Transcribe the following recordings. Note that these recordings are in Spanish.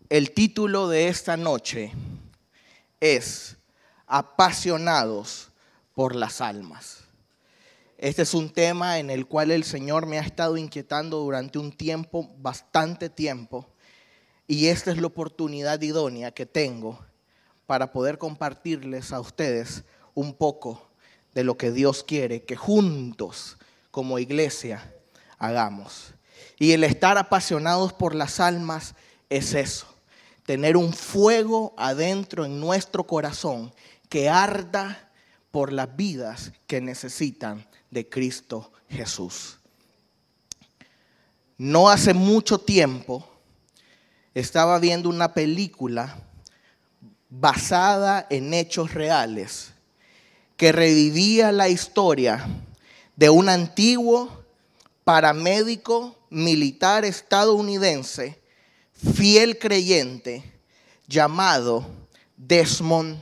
El título de esta noche es Apasionados por las almas. Este es un tema en el cual el Señor me ha estado inquietando durante un tiempo, bastante tiempo, y esta es la oportunidad idónea que tengo para poder compartirles a ustedes un poco de lo que Dios quiere que juntos como iglesia hagamos. Y el estar apasionados por las almas es eso. Tener un fuego adentro en nuestro corazón que arda por las vidas que necesitan de Cristo Jesús. No hace mucho tiempo estaba viendo una película basada en hechos reales que revivía la historia de un antiguo paramédico militar estadounidense fiel creyente llamado Desmond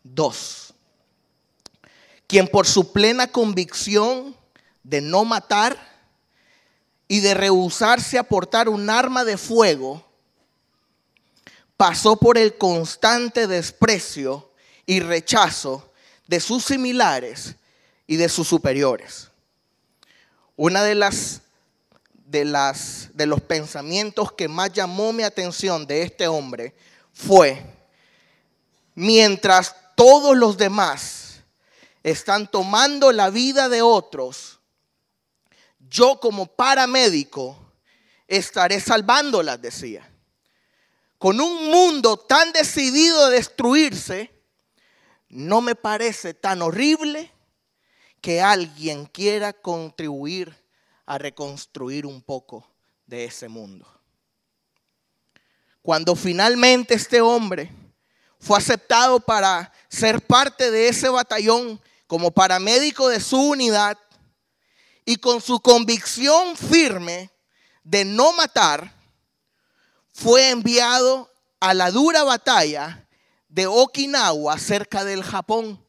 II, quien por su plena convicción de no matar y de rehusarse a portar un arma de fuego, pasó por el constante desprecio y rechazo de sus similares y de sus superiores. Una de los pensamientos que más llamó mi atención de este hombre fue: mientras todos los demás están tomando la vida de otros, yo como paramédico estaré salvándolas, decía. Con un mundo tan decidido a destruirse, no me parece tan horrible que alguien quiera contribuir a reconstruir un poco de ese mundo. Cuando finalmente este hombre fue aceptado para ser parte de ese batallón como paramédico de su unidad y con su convicción firme de no matar, fue enviado a la dura batalla de Okinawa cerca del Japón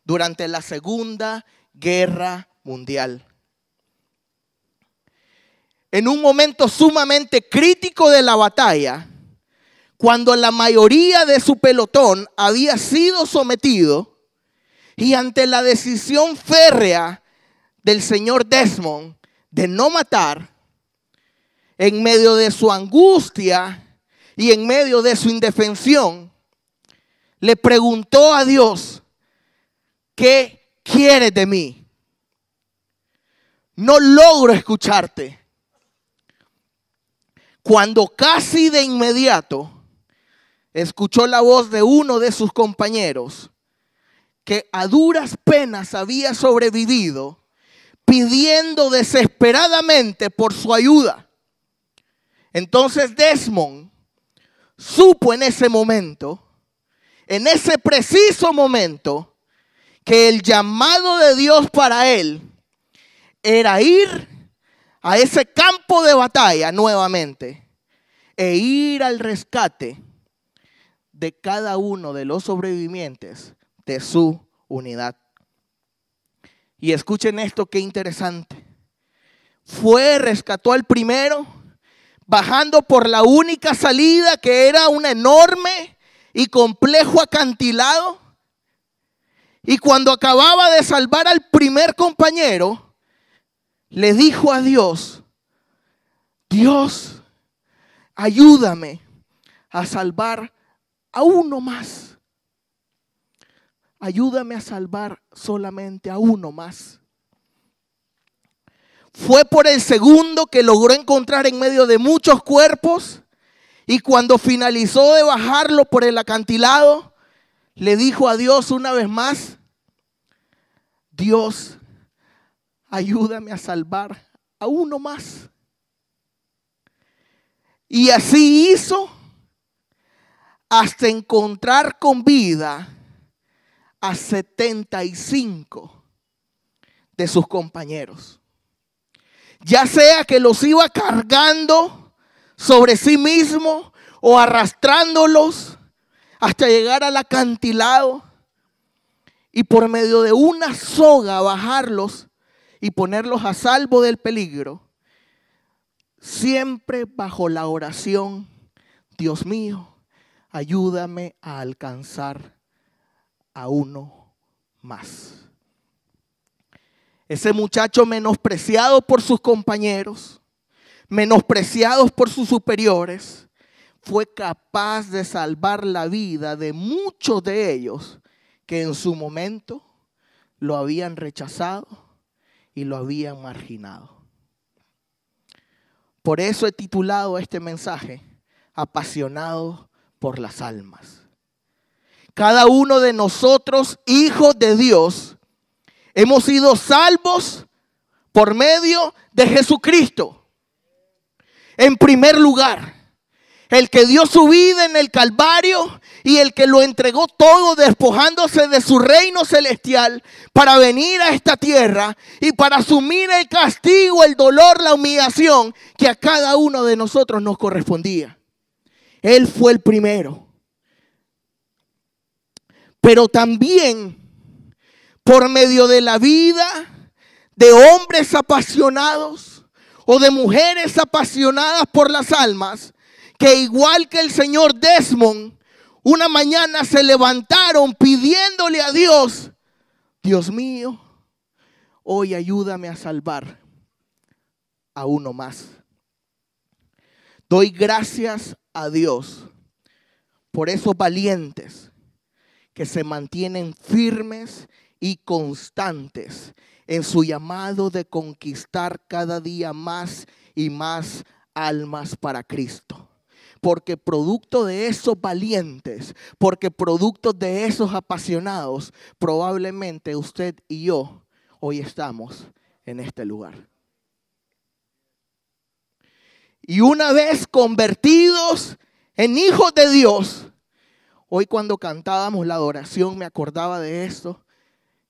durante la Segunda Guerra Mundial. En un momento sumamente crítico de la batalla, cuando la mayoría de su pelotón había sido sometido y ante la decisión férrea del señor Desmond de no matar, en medio de su angustia y en medio de su indefensión, le preguntó a Dios: ¿qué quieres de mí? No logro escucharte. Cuando casi de inmediato escuchó la voz de uno de sus compañeros, que a duras penas había sobrevivido, pidiendo desesperadamente por su ayuda. Entonces Desmond supo en ese momento, en ese preciso momento, que el llamado de Dios para él era ir a ese campo de batalla nuevamente e ir al rescate de cada uno de los sobrevivientes de su unidad. Y escuchen esto, qué interesante. Rescató al primero, bajando por la única salida, que era un enorme y complejo acantilado. Y cuando acababa de salvar al primer compañero, le dijo a Dios: Dios, ayúdame a salvar a uno más. Ayúdame a salvar solamente a uno más. Fue por el segundo, que logró encontrar en medio de muchos cuerpos, y cuando finalizó de bajarlo por el acantilado, le dijo a Dios una vez más: Dios, ayúdame a salvar a uno más. Y así hizo hasta encontrar con vida a 75 de sus compañeros. Ya sea que los iba cargando sobre sí mismo o arrastrándolos hasta llegar al acantilado y por medio de una soga bajarlos y ponerlos a salvo del peligro, siempre bajo la oración: Dios mío, ayúdame a alcanzar a uno más. Ese muchacho menospreciado por sus compañeros, menospreciados por sus superiores, fue capaz de salvar la vida de muchos de ellos que en su momento lo habían rechazado y lo habían marginado. Por eso he titulado este mensaje: Apasionado por las almas. Cada uno de nosotros, hijos de Dios, hemos sido salvos por medio de Jesucristo. En primer lugar, el que dio su vida en el Calvario y el que lo entregó todo despojándose de su reino celestial para venir a esta tierra y para asumir el castigo, el dolor, la humillación que a cada uno de nosotros nos correspondía. Él fue el primero. Pero también por medio de la vida de hombres apasionados o de mujeres apasionadas por las almas, que igual que el señor Desmond, una mañana se levantaron pidiéndole a Dios: Dios mío, hoy ayúdame a salvar a uno más. Doy gracias a Dios por esos valientes que se mantienen firmes y constantes en su llamado de conquistar cada día más y más almas para Cristo. Porque producto de esos valientes, porque producto de esos apasionados, probablemente usted y yo hoy estamos en este lugar. Y una vez convertidos en hijos de Dios, hoy cuando cantábamos la adoración me acordaba de esto: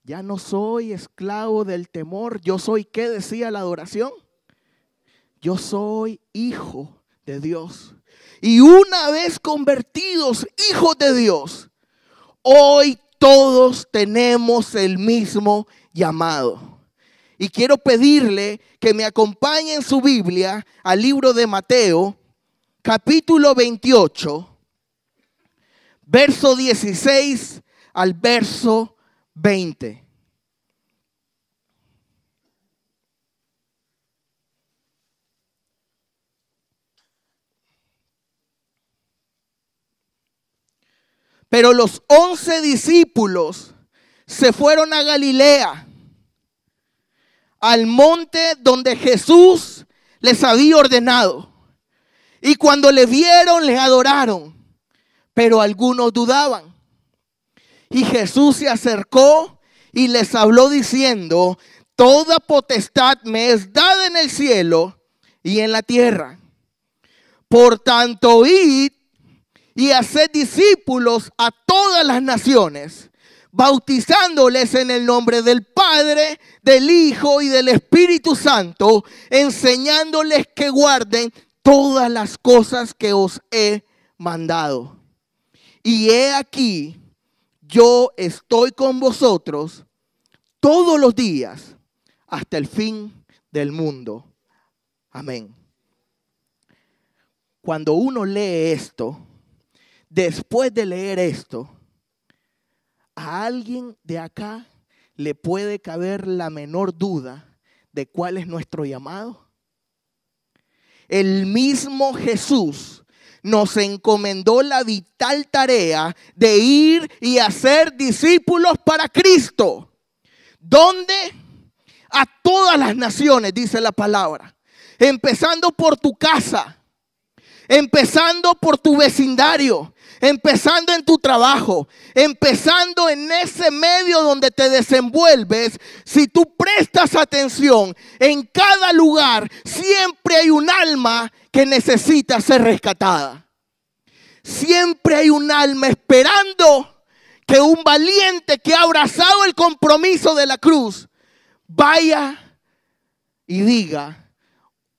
ya no soy esclavo del temor. Yo soy, ¿qué decía la adoración? Yo soy hijo de Dios. Y una vez convertidos hijos de Dios, hoy todos tenemos el mismo llamado. Y quiero pedirle que me acompañe en su Biblia al libro de Mateo, capítulo 28, verso 16 al verso 20. Pero los 11 discípulos se fueron a Galilea, al monte donde Jesús les había ordenado. Y cuando le vieron, le adoraron, pero algunos dudaban. Y Jesús se acercó y les habló diciendo: toda potestad me es dada en el cielo y en la tierra. Por tanto, id y haced discípulos a todas las naciones, bautizándoles en el nombre del Padre, del Hijo y del Espíritu Santo, enseñándoles que guarden todas las cosas que os he mandado. Y he aquí, yo estoy con vosotros todos los días hasta el fin del mundo. Amén. Cuando uno lee esto, después de leer esto, a alguien de acá le puede caber la menor duda de cuál es nuestro llamado. El mismo Jesús nos encomendó la vital tarea de ir y hacer discípulos para Cristo. ¿Dónde? A todas las naciones, dice la palabra. Empezando por tu casa, empezando por tu vecindario, empezando en tu trabajo, empezando en ese medio donde te desenvuelves. Si tú prestas atención, en cada lugar siempre hay un alma que necesita ser rescatada. Siempre hay un alma esperando que un valiente que ha abrazado el compromiso de la cruz vaya y diga: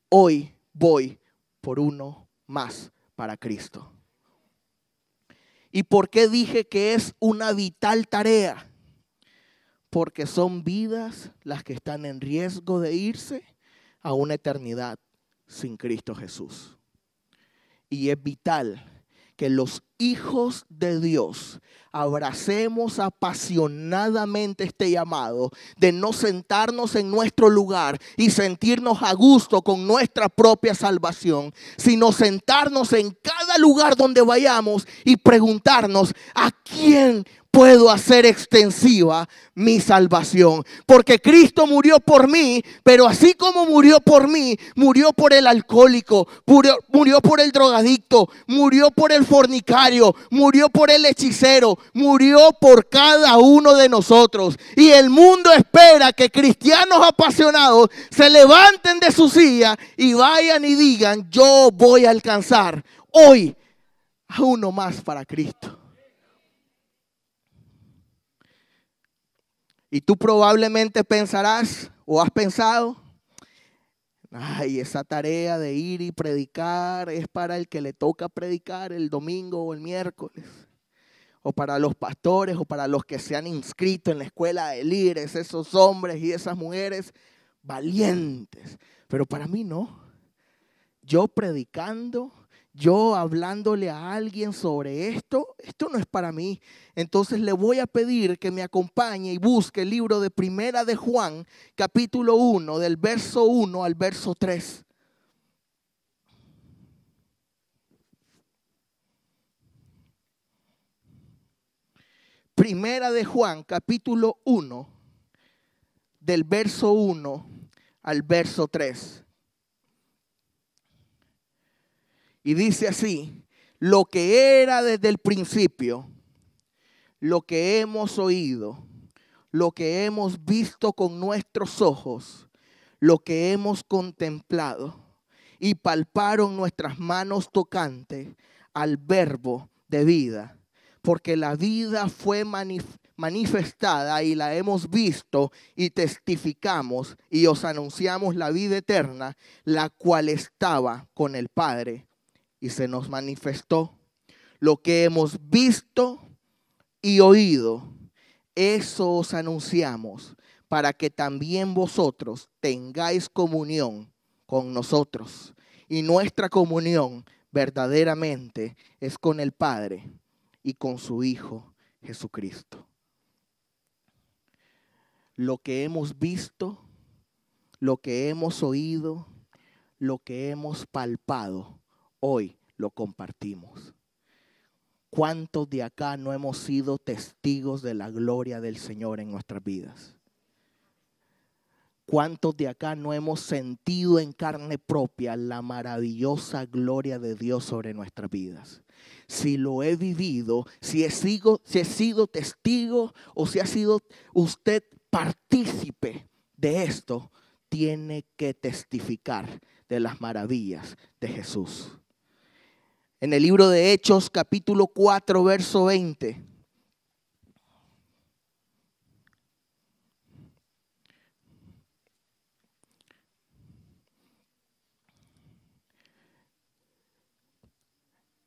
hoy voy por uno más para Cristo. ¿Y por qué dije que es una vital tarea? porque son vidas las que están en riesgo de irse a una eternidad sin Cristo Jesús. Y es vital que los hijos de Dios abracemos apasionadamente este llamado de no sentarnos en nuestro lugar y sentirnos a gusto con nuestra propia salvación, sino sentarnos en cada lugar donde vayamos y preguntarnos: ¿a quién puedo hacer extensiva mi salvación? Porque Cristo murió por mí, pero así como murió por mí, murió por el alcohólico, murió por el drogadicto, murió por el fornicario, murió por el hechicero, murió por cada uno de nosotros. Y el mundo espera que cristianos apasionados se levanten de su silla y vayan y digan: yo voy a alcanzar hoy a uno más para Cristo. Y tú probablemente pensarás o has pensado: ay, esa tarea de ir y predicar es para el que le toca predicar el domingo o el miércoles. O para los pastores o para los que se han inscrito en la escuela de líderes, esos hombres y esas mujeres valientes. Pero para mí no. Yo predicando, yo hablándole a alguien sobre esto no es para mí. Entonces le voy a pedir que me acompañe y busque el libro de Primera de Juan, capítulo 1, del verso 1 al verso 3. Primera de Juan, capítulo 1, del verso 1 al verso 3. Y dice así: lo que era desde el principio, lo que hemos oído, lo que hemos visto con nuestros ojos, lo que hemos contemplado y palparon nuestras manos tocantes al verbo de vida. Porque la vida fue manifestada y la hemos visto y testificamos y os anunciamos la vida eterna, la cual estaba con el Padre y se nos manifestó. Lo que hemos visto y oído, eso os anunciamos, para que también vosotros tengáis comunión con nosotros. Y nuestra comunión verdaderamente es con el Padre y con su Hijo Jesucristo. Lo que hemos visto, lo que hemos oído, lo que hemos palpado, hoy lo compartimos. ¿Cuántos de acá no hemos sido testigos de la gloria del Señor en nuestras vidas? ¿Cuántos de acá no hemos sentido en carne propia la maravillosa gloria de Dios sobre nuestras vidas? Si lo he vivido, si he sido testigo o si ha sido usted partícipe de esto, tiene que testificar de las maravillas de Jesús. En el libro de Hechos, capítulo 4, verso 20.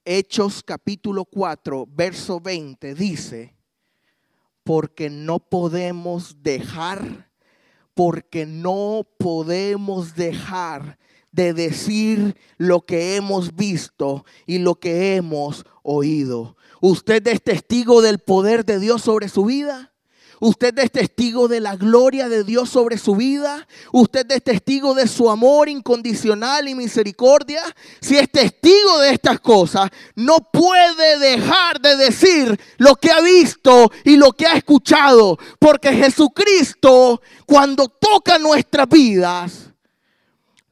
Hechos capítulo 4, verso 20 dice: porque no podemos dejar de decir lo que hemos visto y lo que hemos oído. ¿Usted es testigo del poder de Dios sobre su vida? ¿Usted es testigo de la gloria de Dios sobre su vida? ¿Usted es testigo de su amor incondicional y misericordia? Si es testigo de estas cosas, no puede dejar de decir lo que ha visto y lo que ha escuchado. Porque Jesucristo, cuando toca nuestras vidas,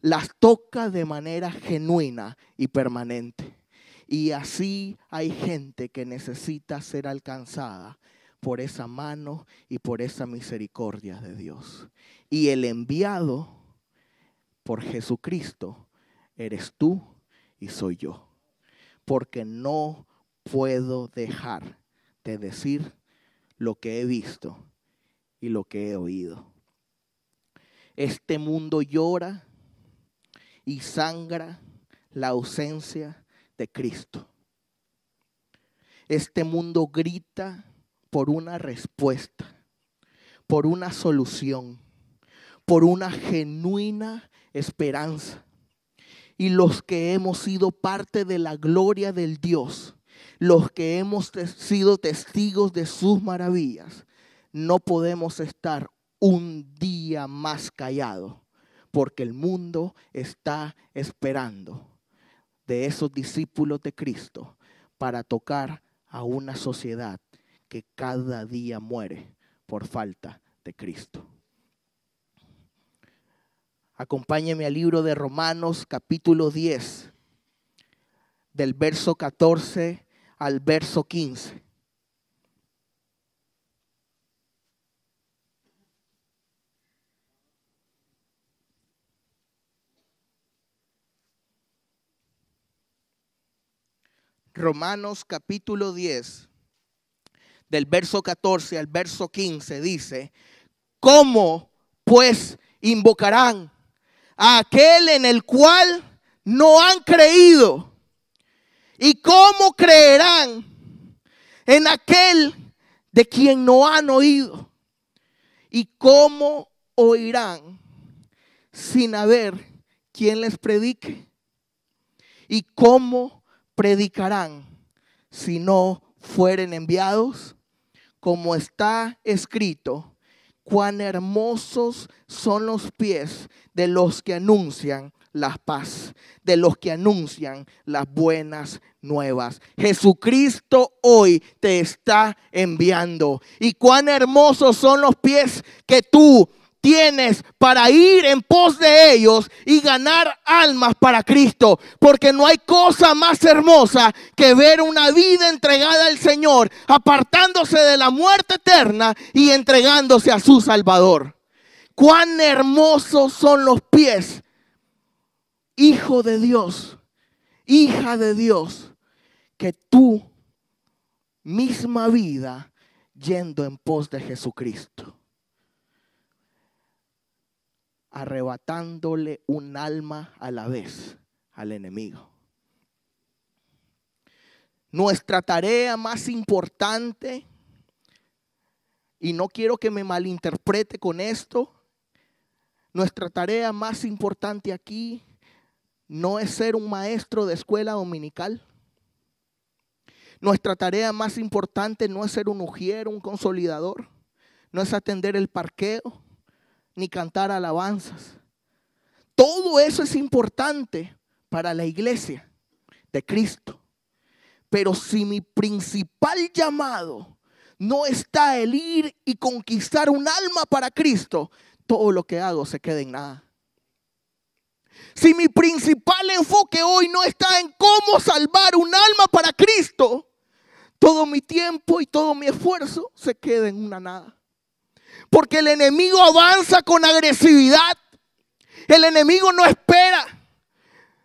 las toca de manera genuina y permanente. Y así hay gente que necesita ser alcanzada por esa mano y por esa misericordia de Dios. Y el enviado por Jesucristo eres tú y soy yo. Porque no puedo dejar de decir lo que he visto y lo que he oído. Este mundo llora y sangra la ausencia de Cristo. Este mundo grita por una respuesta, por una solución, por una genuina esperanza. Y los que hemos sido parte de la gloria del Dios, los que hemos sido testigos de sus maravillas, no podemos estar un día más callados, porque el mundo está esperando de esos discípulos de Cristo para tocar a una sociedad que cada día muere por falta de Cristo. Acompáñeme al libro de Romanos capítulo 10, del verso 14 al verso 15. Romanos capítulo 10, del verso 14 al verso 15 dice: ¿cómo pues invocarán a aquel en el cual no han creído? ¿Y cómo creerán en aquel de quien no han oído? ¿Y cómo oirán sin haber quien les predique? ¿Y cómo predicarán si no fueren enviados? Como está escrito: cuán hermosos son los pies de los que anuncian la paz, de los que anuncian las buenas nuevas. Jesucristo hoy te está enviando. Y cuán hermosos son los pies que tú tienes para ir en pos de ellos y ganar almas para Cristo, porque no hay cosa más hermosa que ver una vida entregada al Señor, apartándose de la muerte eterna y entregándose a su Salvador. Cuán hermosos son los pies, hijo de Dios, hija de Dios, que tu misma vida yendo en pos de Jesucristo, arrebatándole un alma a la vez al enemigo. Nuestra tarea más importante, y no quiero que me malinterprete con esto, nuestra tarea más importante aquí no es ser un maestro de escuela dominical. Nuestra tarea más importante no es ser un ujiero, un consolidador, no es atender el parqueo, ni cantar alabanzas. Todo eso es importante para la iglesia de Cristo. Pero si mi principal llamado no está el ir y conquistar un alma para Cristo, todo lo que hago se queda en nada. Si mi principal enfoque hoy no está en cómo salvar un alma para Cristo, todo mi tiempo y todo mi esfuerzo se queda en una nada. Porque el enemigo avanza con agresividad. El enemigo no espera,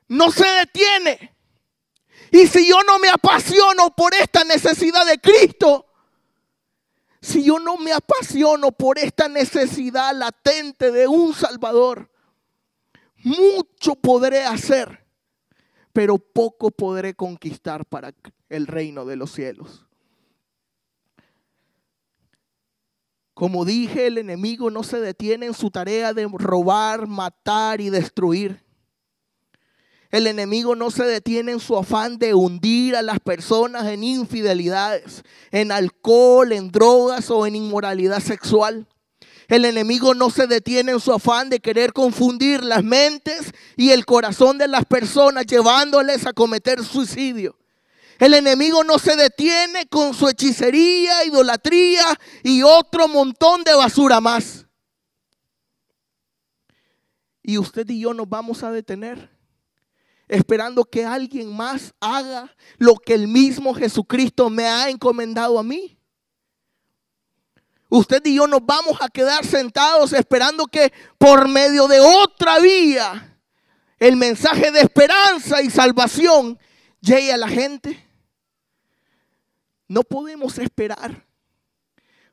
no se detiene. Y si yo no me apasiono por esta necesidad de Cristo, si yo no me apasiono por esta necesidad latente de un Salvador, mucho podré hacer, pero poco podré conquistar para el reino de los cielos. Como dije, el enemigo no se detiene en su tarea de robar, matar y destruir. El enemigo no se detiene en su afán de hundir a las personas en infidelidades, en alcohol, en drogas o en inmoralidad sexual. El enemigo no se detiene en su afán de querer confundir las mentes y el corazón de las personas, llevándoles a cometer suicidio. El enemigo no se detiene con su hechicería, idolatría y otro montón de basura más. Y usted y yo nos vamos a detener esperando que alguien más haga lo que el mismo Jesucristo me ha encomendado a mí. Usted y yo nos vamos a quedar sentados esperando que por medio de otra vía el mensaje de esperanza y salvación llegue a la gente. No podemos esperar,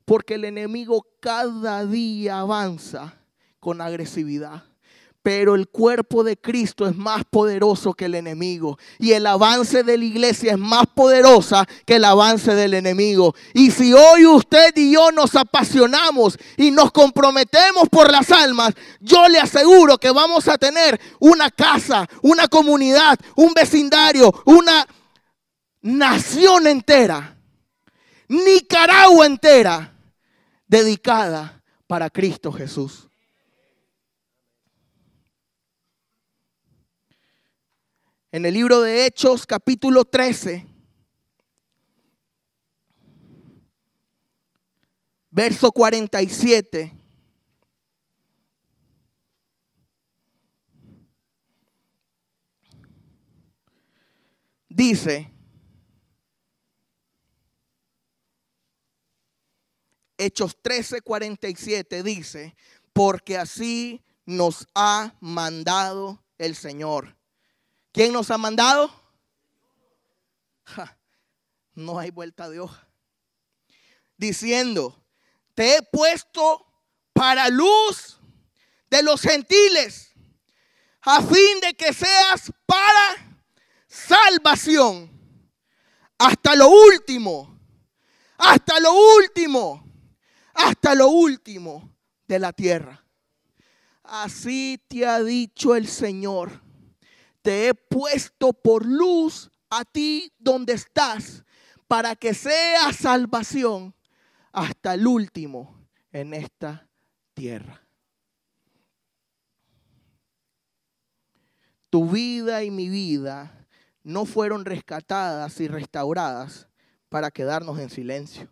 porque el enemigo cada día avanza con agresividad. Pero el cuerpo de Cristo es más poderoso que el enemigo. Y el avance de la iglesia es más poderosa que el avance del enemigo. Y si hoy usted y yo nos apasionamos y nos comprometemos por las almas, yo le aseguro que vamos a tener una casa, una comunidad, un vecindario, una nación entera, Nicaragua entera, dedicada para Cristo Jesús. En el libro de Hechos, capítulo 13, verso 47, dice, Hechos 13, 47 dice, porque así nos ha mandado el Señor. ¿Quién nos ha mandado? No hay vuelta de hoja. Diciendo, te he puesto para luz de los gentiles, a fin de que seas para salvación. Hasta lo último, hasta lo último, hasta lo último de la tierra. Así te ha dicho el Señor. Te he puesto por luz a ti donde estás, para que sea salvación hasta el último en esta tierra. Tu vida y mi vida no fueron rescatadas y restauradas para quedarnos en silencio.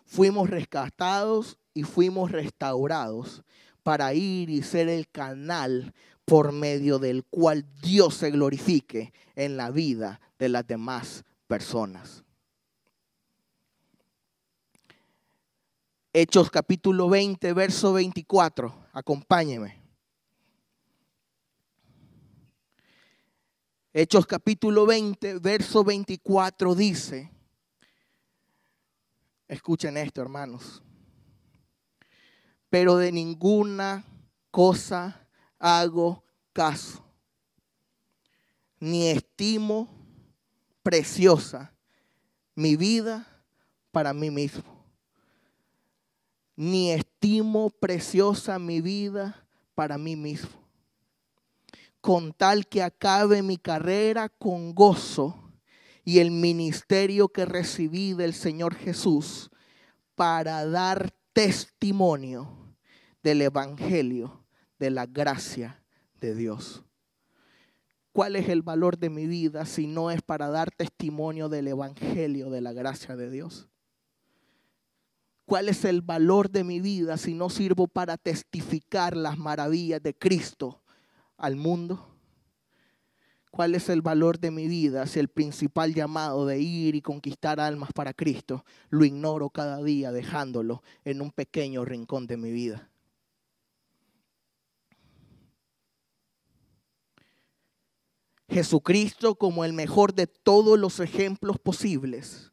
Fuimos rescatados y fuimos restaurados para ir y ser el canal por medio del cual Dios se glorifique en la vida de las demás personas. Hechos capítulo 20, verso 24. Acompáñeme. Hechos capítulo 20, verso 24 dice, escuchen esto, hermanos. Pero de ninguna cosa hago caso, ni estimo preciosa mi vida para mí mismo. Ni estimo preciosa mi vida para mí mismo. Con tal que acabe mi carrera con gozo y el ministerio que recibí del Señor Jesús para dar testimonio del evangelio de la gracia de Dios. ¿Cuál es el valor de mi vida si no es para dar testimonio del evangelio de la gracia de Dios? ¿Cuál es el valor de mi vida si no sirvo para testificar las maravillas de Cristo al mundo? ¿Cuál es el valor de mi vida si el principal llamado de ir y conquistar almas para Cristo lo ignoro cada día, dejándolo en un pequeño rincón de mi vida? Jesucristo, como el mejor de todos los ejemplos posibles,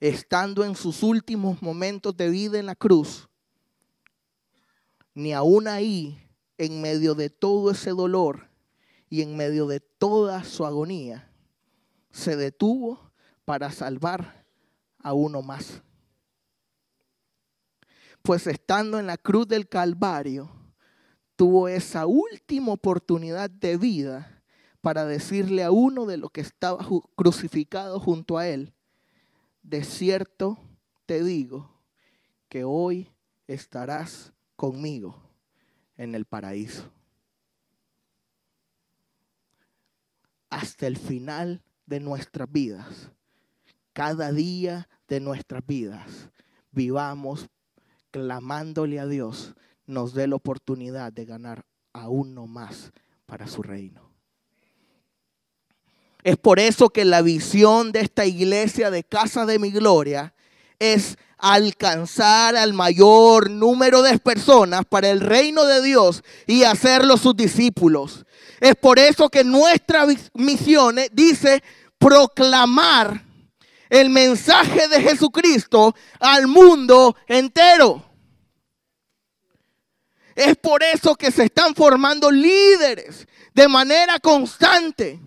estando en sus últimos momentos de vida en la cruz, ni aún ahí, en medio de todo ese dolor y en medio de toda su agonía, se detuvo para salvar a uno más. Pues estando en la cruz del Calvario, tuvo esa última oportunidad de vida para decirle a uno de los que estaba crucificado junto a él, de cierto te digo que hoy estarás conmigo en el paraíso. Hasta el final de nuestras vidas, cada día de nuestras vidas, vivamos clamándole a Dios, nos dé la oportunidad de ganar a uno más para su reino. Es por eso que la visión de esta iglesia de Casa de mi Gloria es alcanzar al mayor número de personas para el reino de Dios y hacerlos sus discípulos. Es por eso que nuestra misión dice proclamar el mensaje de Jesucristo al mundo entero. Es por eso que se están formando líderes de manera constante.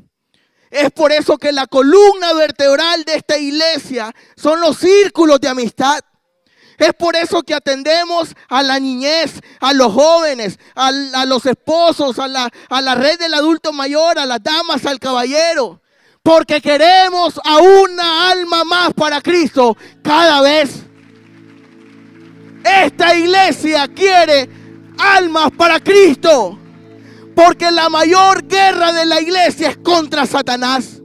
Es por eso que la columna vertebral de esta iglesia son los círculos de amistad. Es por eso que atendemos a la niñez, a los jóvenes, a los esposos, a la red del adulto mayor, a las damas, al caballero. Porque queremos a una alma más para Cristo cada vez. Esta iglesia quiere almas para Cristo. Porque la mayor guerra de la iglesia es contra Satanás.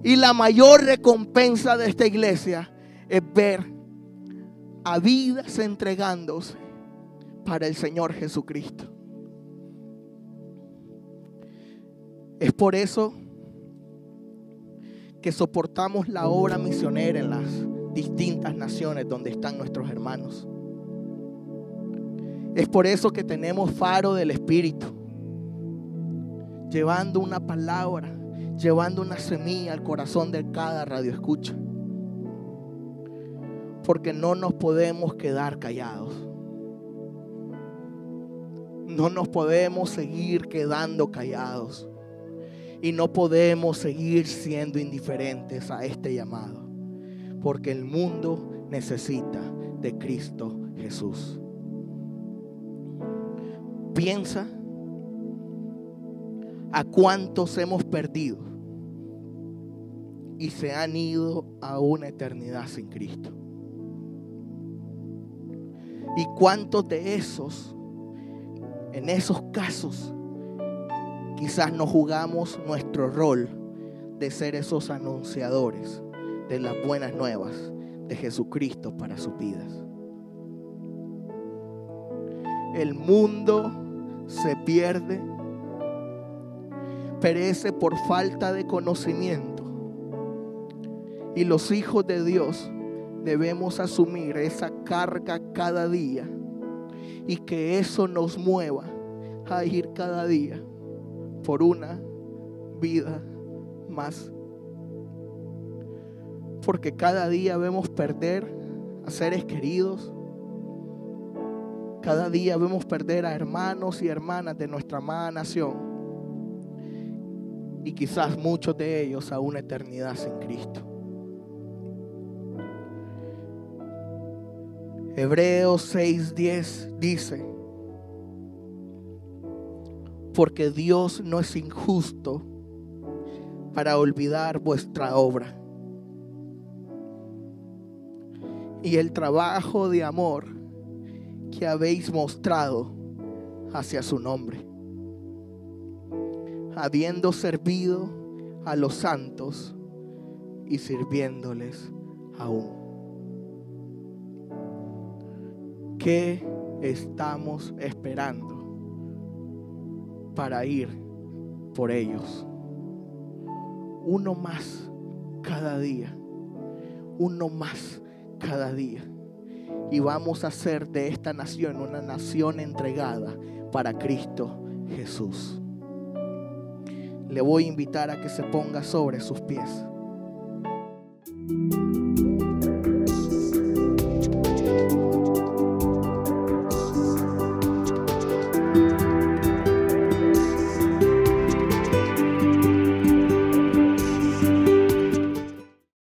Y la mayor recompensa de esta iglesia es ver a vidas entregándose para el Señor Jesucristo. Es por eso que soportamos la obra misionera en las distintas naciones donde están nuestros hermanos. Es por eso que tenemos Faro del Espíritu, llevando una palabra, llevando una semilla al corazón de cada radioescucha. Porque no nos podemos quedar callados. No nos podemos seguir quedando callados. Y no podemos seguir siendo indiferentes a este llamado. Porque el mundo necesita de Cristo Jesús. Piensa a cuántos hemos perdido y se han ido a una eternidad sin Cristo. Y cuántos de esos, en esos casos, quizás no jugamos nuestro rol de ser esos anunciadores de las buenas nuevas de Jesucristo para sus vidas. El mundo se pierde, perece por falta de conocimiento. Y los hijos de Dios debemos asumir esa carga cada día y que eso nos mueva a ir cada día por una vida más. Porque cada día vemos perder a seres queridos. Cada día vemos perder a hermanos y hermanas de nuestra amada nación. Y quizás muchos de ellos a una eternidad sin Cristo. Hebreos 6:10 dice: porque Dios no es injusto para olvidar vuestra obra y el trabajo de amor que habéis mostrado hacia su nombre, habiendo servido a los santos y sirviéndoles aún. ¿Qué estamos esperando para ir por ellos? Uno más cada día. Uno más cada día. Y vamos a hacer de esta nación una nación entregada para Cristo Jesús. Le voy a invitar a que se ponga sobre sus pies.